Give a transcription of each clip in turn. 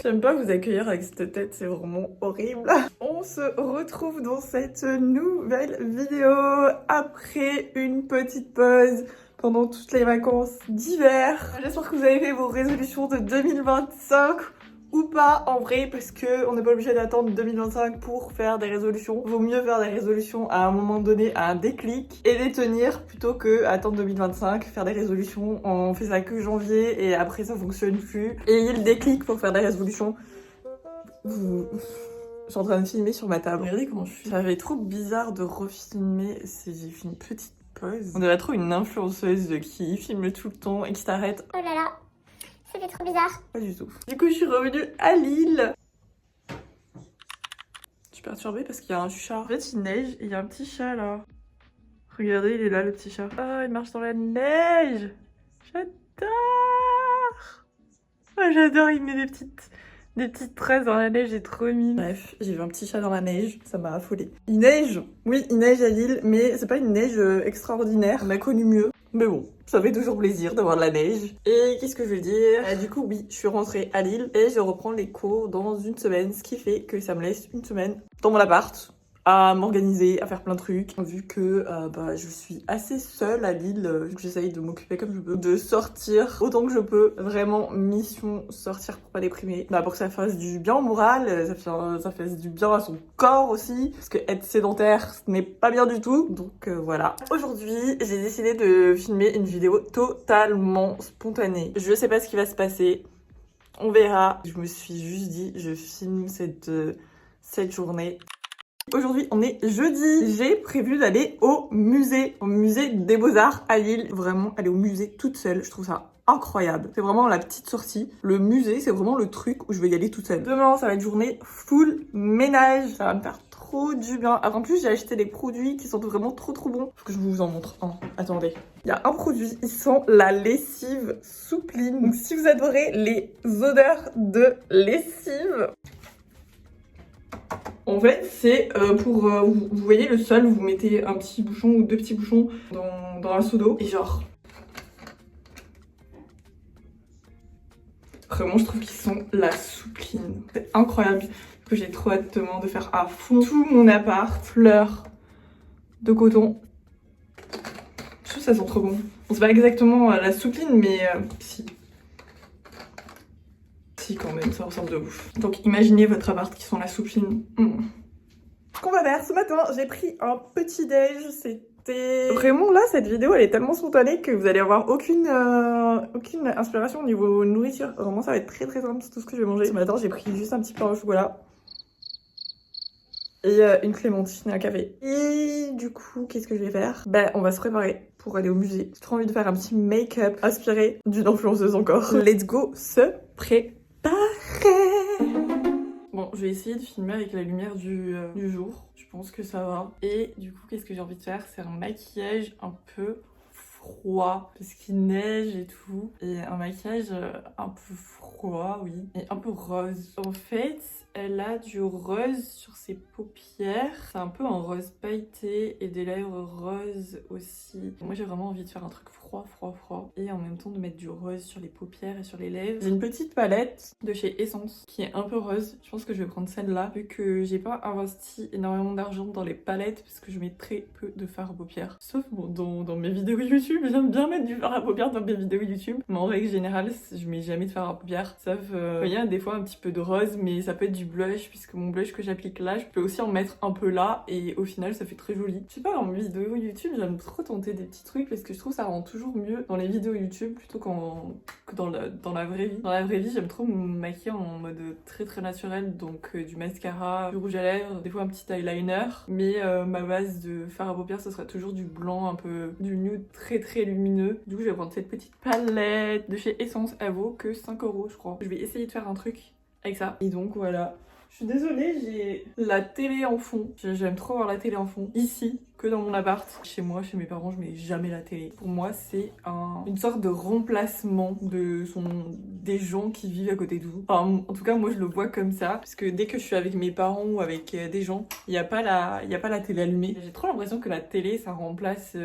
J'aime pas vous accueillir avec cette tête, c'est vraiment horrible. On se retrouve dans cette nouvelle vidéo après une petite pause pendant toutes les vacances d'hiver. J'espère que vous avez fait vos résolutions de 2025 ou pas en vrai, parce que on n'est pas obligé d'attendre 2025 pour faire des résolutions. Vaut mieux faire des résolutions à un moment donné, à un déclic, et les tenir plutôt que attendre 2025, faire des résolutions, on fait ça que janvier et après ça fonctionne plus. Ayez le déclic pour faire des résolutions. Je suis en train de filmer sur ma table. Regardez comment je suis. Ça fait trop bizarre de refilmer si j'ai fait une petite pause. On dirait trop une influenceuse qui filme tout le temps et qui s'arrête. Oh là là, c'était trop bizarre. Pas du tout. Du coup, je suis revenue à Lille. Je suis perturbée parce qu'il y a un chat. En fait, il neige et il y a un petit chat là. Regardez, il est là le petit chat. Ah, il marche dans la neige. J'adore. Ah, j'adore, il met des petites tresses dans la neige, j'ai trop mignon. Bref, j'ai vu un petit chat dans la neige, ça m'a affolée. Il neige. Oui, il neige à Lille, mais c'est pas une neige extraordinaire. On a connu mieux. Mais bon, ça fait toujours plaisir d'avoir de la neige. Et qu'est-ce que je veux dire? Du coup, oui, je suis rentrée à Lille et je reprends les cours dans une semaine, ce qui fait que ça me laisse une semaine dans mon appart à m'organiser, à faire plein de trucs. Vu que je suis assez seule à Lille, j'essaye de m'occuper comme je peux, de sortir autant que je peux. Vraiment, mission sortir pour pas déprimer. Pour que ça fasse du bien au moral, ça fasse du bien à son corps aussi. Parce que être sédentaire, ce n'est pas bien du tout. Donc voilà. Aujourd'hui, j'ai décidé de filmer une vidéo totalement spontanée. Je sais pas ce qui va se passer. On verra. Je me suis juste dit, je filme cette journée. Aujourd'hui, on est jeudi. J'ai prévu d'aller au musée des Beaux-Arts à Lille. Vraiment, aller au musée toute seule, je trouve ça incroyable. C'est vraiment la petite sortie. Le musée, c'est vraiment le truc où je vais y aller toute seule. Demain, ça va être journée full ménage. Ça va me faire trop du bien. En plus, j'ai acheté des produits qui sont vraiment trop bons. Faut que je vous en montre un. Attendez. Il y a un produit, il sent la lessive soupline. Donc si vous adorez les odeurs de lessive, en fait, c'est pour, vous voyez le sol, vous mettez un petit bouchon ou deux petits bouchons dans un seau d'eau. Et genre, vraiment, je trouve qu'ils sont la soupline. C'est incroyable. Que j'ai trop hâte demain de faire à fond tout mon appart. Fleurs de coton. Je trouve que ça sent trop bon. Bon, c'est pas exactement la soupline, mais si. Si, quand même, ça ressemble de ouf. Donc imaginez votre appart qui sent la soupline. Ce qu'on va faire ce matin, j'ai pris un petit déj. C'était vraiment là, cette vidéo elle est tellement spontanée que vous allez avoir aucune inspiration au niveau nourriture. Vraiment, ça va être très simple, c'est tout ce que je vais manger. Ce matin, j'ai pris juste un petit pain au chocolat et une clémentine et un café. Et du coup, qu'est-ce que je vais faire? On va se préparer pour aller au musée. J'ai trop envie de faire un petit make-up inspiré d'une influenceuse encore. Let's go se préparer. Bon, je vais essayer de filmer avec la lumière du jour. Je pense que ça va. Et du coup, qu'est-ce que j'ai envie de faire? C'est un maquillage un peu froid parce qu'il neige et tout. Et un maquillage un peu froid, oui. Et un peu rose. En fait, elle a du rose sur ses paupières. C'est un peu un rose pailleté et des lèvres roses aussi. Moi, j'ai vraiment envie de faire un truc froid. Et en même temps de mettre du rose sur les paupières et sur les lèvres. J'ai une petite palette de chez Essence qui est un peu rose. Je pense que je vais prendre celle-là vu que j'ai pas investi énormément d'argent dans les palettes parce que je mets très peu de fard à paupières. Sauf bon, dans mes vidéos YouTube, j'aime bien mettre du fard à paupières dans mes vidéos YouTube. Mais en règle générale, je mets jamais de fard à paupières. Sauf, il y a des fois un petit peu de rose, mais ça peut être du blush puisque mon blush que j'applique là, je peux aussi en mettre un peu là et au final ça fait très joli. Je sais pas, en vidéo YouTube, j'aime trop tenter des petits trucs parce que je trouve ça rend toujours mieux dans les vidéos YouTube plutôt que dans la vraie vie. Dans la vraie vie, j'aime trop me maquiller en mode très naturel, donc du mascara, du rouge à lèvres, des fois un petit eyeliner, mais ma base de fard à paupières ce sera toujours du blanc, un peu du nude très lumineux. Du coup je vais prendre cette petite palette de chez Essence, elle vaut que 5 € je crois. Je vais essayer de faire un truc avec ça. Et donc voilà. Je suis désolée, j'ai la télé en fond. J'aime trop voir la télé en fond. Ici, que dans mon appart. Chez moi, chez mes parents, je mets jamais la télé. Pour moi, c'est une sorte de remplacement des gens qui vivent à côté de vous. Enfin, en tout cas, moi je le vois comme ça. Parce que dès que je suis avec mes parents ou avec des gens, il n'y a pas la télé allumée. J'ai trop l'impression que la télé, ça remplace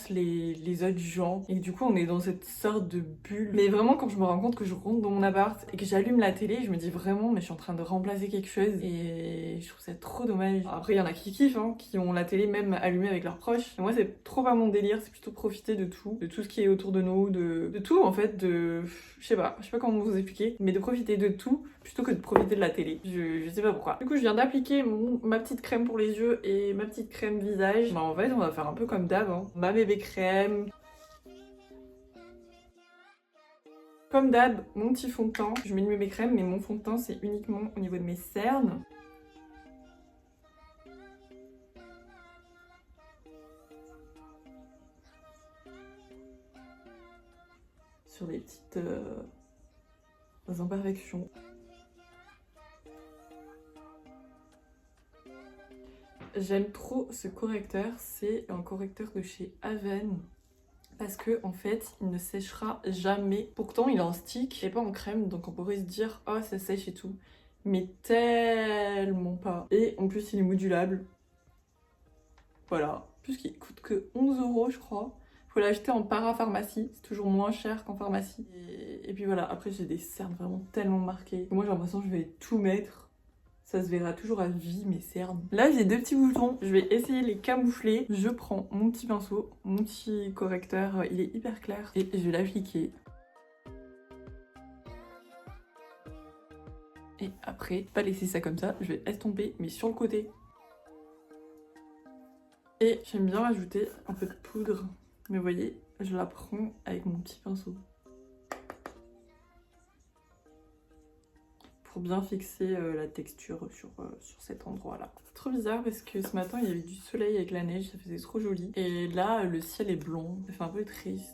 les autres gens. Et du coup, on est dans cette sorte de bulle. Mais vraiment, quand je me rends compte que je rentre dans mon appart et que j'allume la télé, je me dis vraiment, mais je suis en train de remplacer quelque chose. Et je trouve ça trop dommage. Après, il y en a qui kiffent, hein, qui ont la télé même allumée avec leurs proches. Et moi, c'est trop pas mon délire. C'est plutôt profiter de tout ce qui est autour de nous, de tout en fait, je sais pas comment vous expliquer, mais de profiter de tout plutôt que de profiter de la télé. Je sais pas pourquoi. Du coup, je viens d'appliquer ma petite crème pour les yeux et ma petite crème visage. Bah en fait, on va faire un peu comme d'hab, hein. Ma bébé crème. Comme d'hab, mon petit fond de teint. Je mets une bébé crème, mais mon fond de teint, c'est uniquement au niveau de mes cernes. Sur des petites imperfections. J'aime trop ce correcteur, c'est un correcteur de chez Aven. Parce que en fait, il ne séchera jamais. Pourtant, il est en stick et pas en crème, donc on pourrait se dire oh ça sèche et tout. Mais tellement pas. Et en plus, il est modulable. Voilà. Plus qu'il coûte que 11 € je crois. Faut l'acheter en parapharmacie, c'est toujours moins cher qu'en pharmacie. Et puis voilà, après j'ai des cernes vraiment tellement marquées. Moi j'ai l'impression que je vais tout mettre. Ça se verra toujours à vie mes cernes. Là j'ai deux petits boutons, je vais essayer de les camoufler. Je prends mon petit pinceau, mon petit correcteur, il est hyper clair. Et je vais l'appliquer. Et après, pas laisser ça comme ça, je vais estomper mais sur le côté. Et j'aime bien rajouter un peu de poudre. Mais vous voyez, je la prends avec mon petit pinceau. Pour bien fixer la texture sur cet endroit-là. C'est trop bizarre parce que ce matin, il y avait du soleil avec la neige, ça faisait trop joli. Et là, le ciel est blanc, ça fait un peu triste.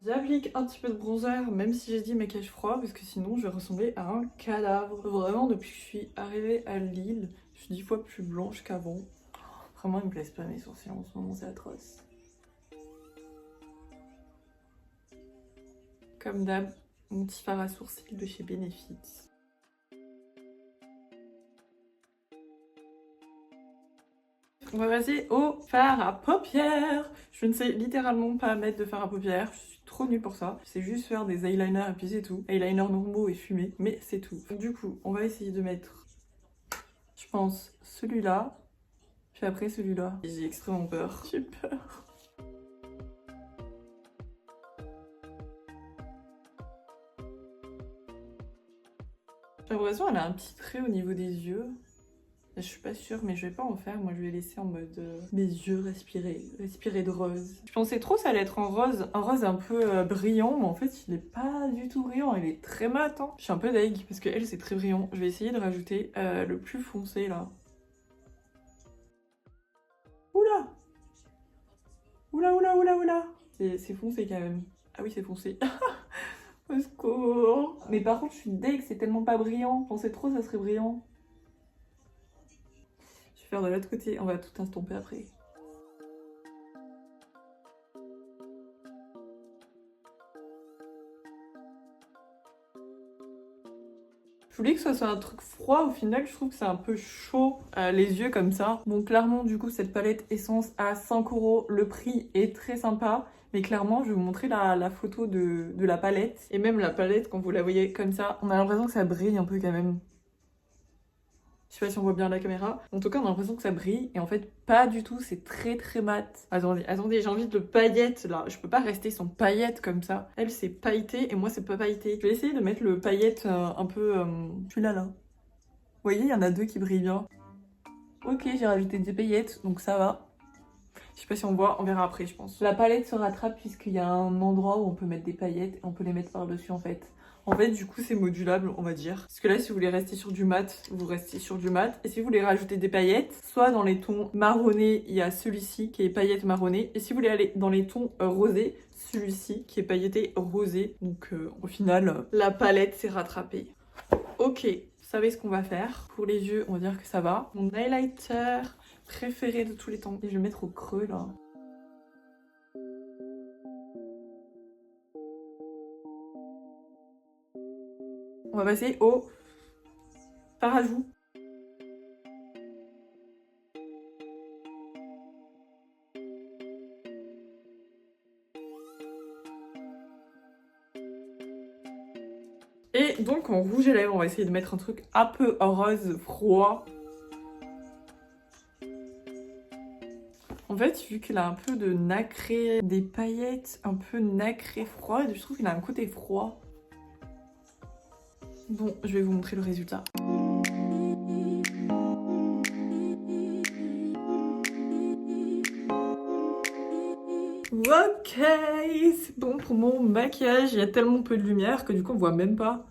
J'applique un petit peu de bronzer, même si j'ai dit maquillage froid, parce que sinon je vais ressembler à un cadavre. Vraiment, depuis que je suis arrivée à Lille, je suis 10 fois plus blanche qu'avant. Vraiment, ils me plaisent pas mes sourcils en ce moment, c'est atroce. Comme d'hab, mon petit fard à sourcils de chez Benefit. On va passer au fard à paupières. Je ne sais littéralement pas mettre de fard à paupières. Je suis trop nulle pour ça. Je sais juste faire des eyeliners et puis c'est tout. Eyeliners normaux et fumés, mais c'est tout. Du coup, on va essayer de mettre, je pense, celui-là. Puis après celui-là. J'ai extrêmement peur. J'ai peur. J'ai l'impression qu'elle a un petit trait au niveau des yeux. Je suis pas sûre, mais je vais pas en faire. Moi, je vais laisser en mode mes yeux respirer de rose. Je pensais trop ça allait être un rose un peu brillant, mais en fait, il est pas du tout brillant. Il est très mat. Hein. Je suis un peu deg parce que elle, c'est très brillant. Je vais essayer de rajouter le plus foncé là. Oula! Oula, oula, oula, oula! C'est foncé quand même. Ah oui, c'est foncé. Au secours! Mais par contre, je suis deg, c'est tellement pas brillant. Je pensais trop ça serait brillant. Je vais faire de l'autre côté, on va tout estomper après. Je voulais que ce soit un truc froid, au final je trouve que c'est un peu chaud, les yeux comme ça. Bon clairement du coup cette palette Essence à 5 €, le prix est très sympa. Mais clairement je vais vous montrer la photo de la palette. Et même la palette quand vous la voyez comme ça, on a l'impression que ça brille un peu quand même. Je sais pas si on voit bien la caméra. En tout cas, on a l'impression que ça brille. Et en fait, pas du tout. C'est très très mat. Attendez, j'ai envie de paillettes là. Je peux pas rester sans paillettes comme ça. Elle, c'est pailleté et moi, c'est pas pailleté. Je vais essayer de mettre le paillette un peu... celui-là, là. Vous voyez, il y en a deux qui brillent bien. Ok, j'ai rajouté des paillettes, donc ça va. Je sais pas si on voit, on verra après, je pense. La palette se rattrape puisqu'il y a un endroit où on peut mettre des paillettes et on peut les mettre par-dessus en fait. En fait, du coup, c'est modulable, on va dire. Parce que là, si vous voulez rester sur du mat, vous restez sur du mat. Et si vous voulez rajouter des paillettes, soit dans les tons marronnés, il y a celui-ci qui est paillettes marronnées. Et si vous voulez aller dans les tons rosés, celui-ci qui est pailleté rosé. Donc, au final, la palette s'est rattrapée. Ok, vous savez ce qu'on va faire. Pour les yeux, on va dire que ça va. Mon highlighter préféré de tous les temps. Et je vais le mettre au creux, là. va passer au fard à joues. Et donc en rouge à lèvres, on va essayer de mettre un truc un peu rose froid. En fait, vu qu'il a un peu de nacré, des paillettes un peu nacré froid, je trouve qu'il a un côté froid. Bon, je vais vous montrer le résultat. Ok, c'est bon pour mon maquillage. Il y a tellement peu de lumière que du coup on voit même pas.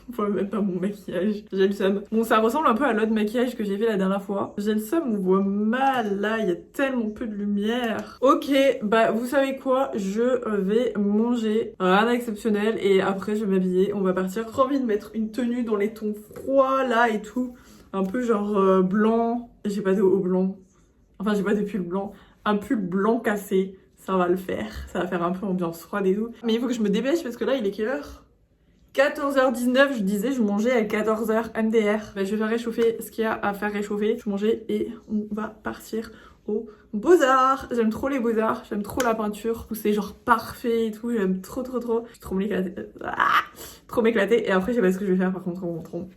On voit même pas mon maquillage. J'ai le seum. Bon, ça ressemble un peu à l'autre maquillage que j'ai fait la dernière fois. J'ai le seum, on voit mal là. Il y a tellement peu de lumière. Ok, bah vous savez quoi? Je vais manger. Rien d'exceptionnel. Et après, je vais m'habiller. On va partir. J'ai envie de mettre une tenue dans les tons froids là et tout. Un peu genre blanc. J'ai pas de haut blanc. Enfin, j'ai pas de pull blanc. Un pull blanc cassé. Ça va le faire. Ça va faire un peu ambiance froide et tout. Mais il faut que je me dépêche parce que là, il est quelle heure? 14h19, je disais, je mangeais à 14h MDR. Bah, je vais faire réchauffer ce qu'il y a à faire réchauffer. Je mangeais et on va partir aux Beaux-Arts. J'aime trop les Beaux-Arts, j'aime trop la peinture. C'est genre parfait et tout, j'aime trop. Je vais trop m'éclater. Trop m'éclater. Et après, je sais pas ce que je vais faire par contre en rentrant.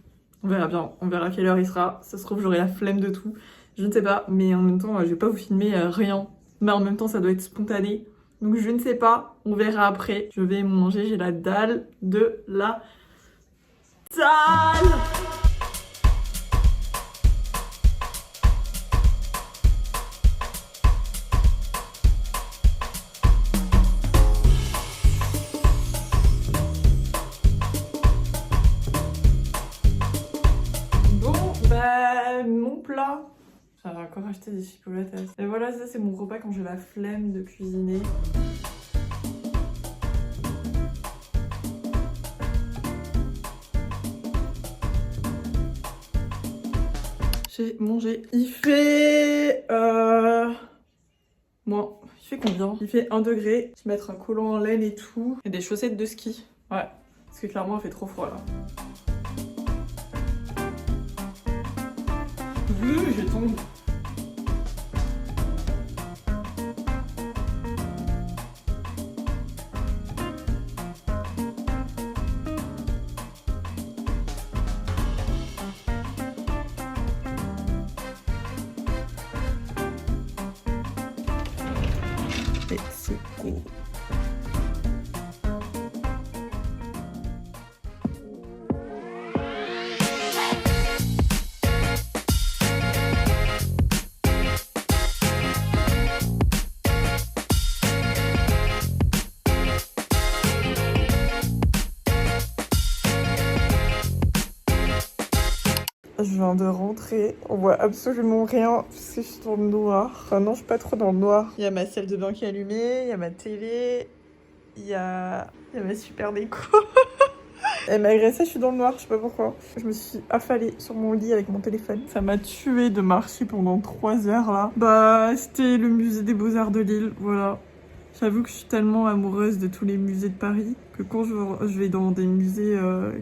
On verra bien, on verra à quelle heure il sera. Ça se trouve, j'aurai la flemme de tout. Je ne sais pas, mais en même temps, je vais pas vous filmer rien. Mais en même temps, ça doit être spontané. Donc je ne sais pas, on verra après. Je vais manger, j'ai la dalle de la dalle. Bon, bah mon plat. J'avais encore acheté des chipolatas. Et voilà, ça c'est mon repas quand j'ai la flemme de cuisiner. J'ai mangé. Il fait... Moi, il fait combien? Il fait 1 degré. Je vais mettre un collant en laine et tout. Et des chaussettes de ski. Ouais, parce que clairement il fait trop froid là. Je tombe. Et c'est cool. Je viens de rentrer, on voit absolument rien parce que je suis dans le noir. Enfin non, je suis pas trop dans le noir. Il y a ma salle de bain qui est allumée, il y a ma télé, il y a ma super déco. Et malgré ça, je suis dans le noir, je sais pas pourquoi. Je me suis affalée sur mon lit avec mon téléphone. Ça m'a tué de marcher pendant 3 heures là. Bah, c'était le musée des Beaux-Arts de Lille, voilà. J'avoue que je suis tellement amoureuse de tous les musées de Paris que quand je vais dans des musées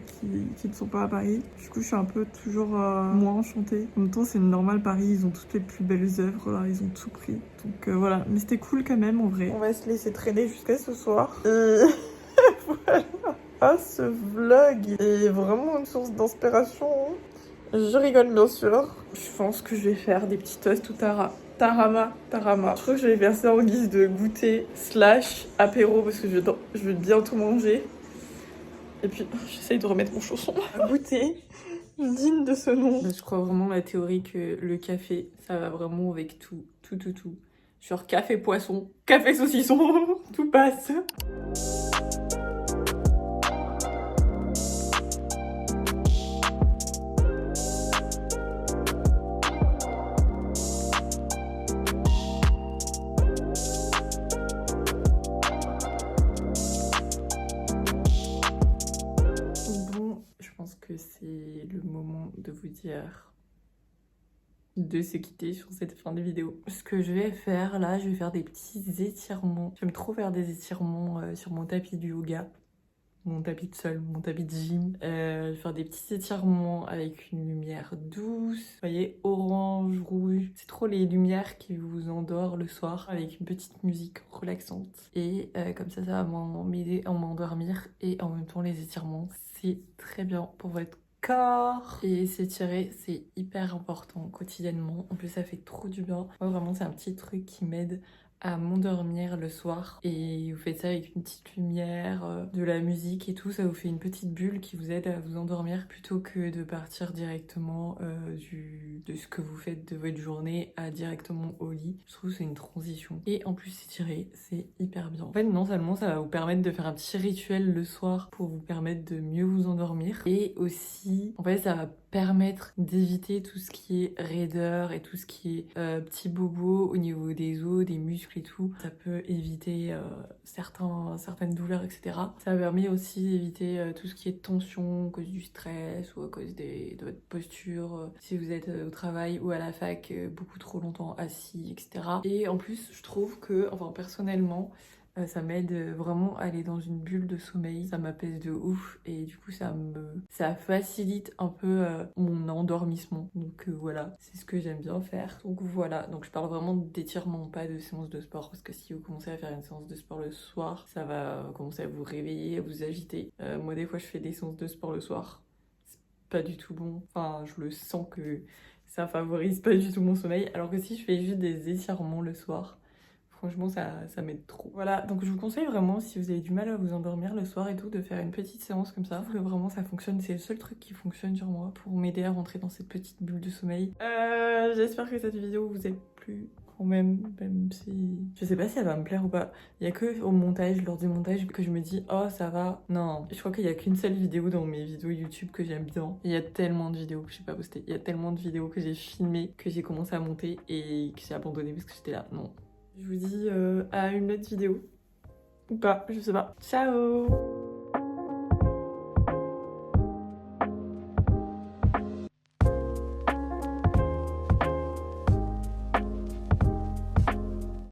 qui ne sont pas à Paris, du coup je suis un peu toujours moins enchantée. En même temps c'est normal, Paris, ils ont toutes les plus belles œuvres là, ils ont tout pris. Donc voilà, mais c'était cool quand même en vrai. On va se laisser traîner jusqu'à ce soir. Et voilà. Ah, ce vlog est vraiment une source d'inspiration. Je rigole bien sûr. Je pense que je vais faire des petits toasts ou tarama. Je crois que je vais faire ça en guise de goûter / apéro parce que je veux bientôt manger. Et puis j'essaye de remettre mon chausson. Goûter digne de ce nom. Je crois vraiment à la théorie que le café, ça va vraiment avec tout. Genre café poisson, café saucisson, tout passe. Que c'est le moment de vous dire de se quitter sur cette fin de vidéo. Ce que je vais faire là, je vais faire des petits étirements. J'aime trop faire des étirements sur mon tapis du yoga. mon tapis de sol, mon tapis de gym. Je vais faire des petits étirements avec une lumière douce. Vous voyez, orange, rouge. C'est trop les lumières qui vous endorment le soir avec une petite musique relaxante. Et comme ça va m'aider à m'endormir. Et en même temps, les étirements, c'est très bien pour votre corps. Et s'étirer, c'est hyper important quotidiennement. En plus, ça fait trop du bien. Moi, vraiment, c'est un petit truc qui m'aide à m'endormir le soir. Et vous faites ça avec une petite lumière, de la musique et tout. Ça vous fait une petite bulle qui vous aide à vous endormir plutôt que de partir directement de ce que vous faites de votre journée à directement au lit. Je trouve que c'est une transition. Et en plus, s'étirer, c'est hyper bien. En fait, non seulement ça va vous permettre de faire un petit rituel le soir pour vous permettre de mieux vous endormir, et aussi, en fait, ça va permettre d'éviter tout ce qui est raideur et tout ce qui est petits bobos au niveau des os, des muscles et tout. Ça peut éviter certaines douleurs, etc. Ça permet aussi d'éviter tout ce qui est tension à cause du stress ou à cause de votre posture, si vous êtes au travail ou à la fac beaucoup trop longtemps assis, etc. Et en plus, je trouve que, enfin personnellement, ça m'aide vraiment à aller dans une bulle de sommeil, ça m'apaise de ouf et du coup ça facilite un peu mon endormissement. Donc voilà, c'est ce que j'aime bien faire. Donc voilà, donc je parle vraiment d'étirement, pas de séance de sport, parce que si vous commencez à faire une séance de sport le soir, ça va commencer à vous réveiller, à vous agiter. Moi des fois je fais des séances de sport le soir, c'est pas du tout bon, enfin je le sens que ça favorise pas du tout mon sommeil, alors que si je fais juste des étirements le soir, franchement, ça m'aide trop. Voilà, donc je vous conseille vraiment, si vous avez du mal à vous endormir le soir et tout, de faire une petite séance comme ça. Je trouve que vraiment ça fonctionne, c'est le seul truc qui fonctionne sur moi pour m'aider à rentrer dans cette petite bulle de sommeil. J'espère que cette vidéo vous a plu quand même si... Je sais pas si elle va me plaire ou pas. Il y a que au montage, lors du montage, que je me dis « Oh, ça va ». Non, je crois qu'il y a qu'une seule vidéo dans mes vidéos YouTube que j'aime bien. Il y a tellement de vidéos que j'ai pas postées. Il y a tellement de vidéos que j'ai filmées, que j'ai commencé à monter et que j'ai abandonné parce que j'étais là « Non ». Je vous dis à une autre vidéo. Ou pas, je sais pas. Ciao!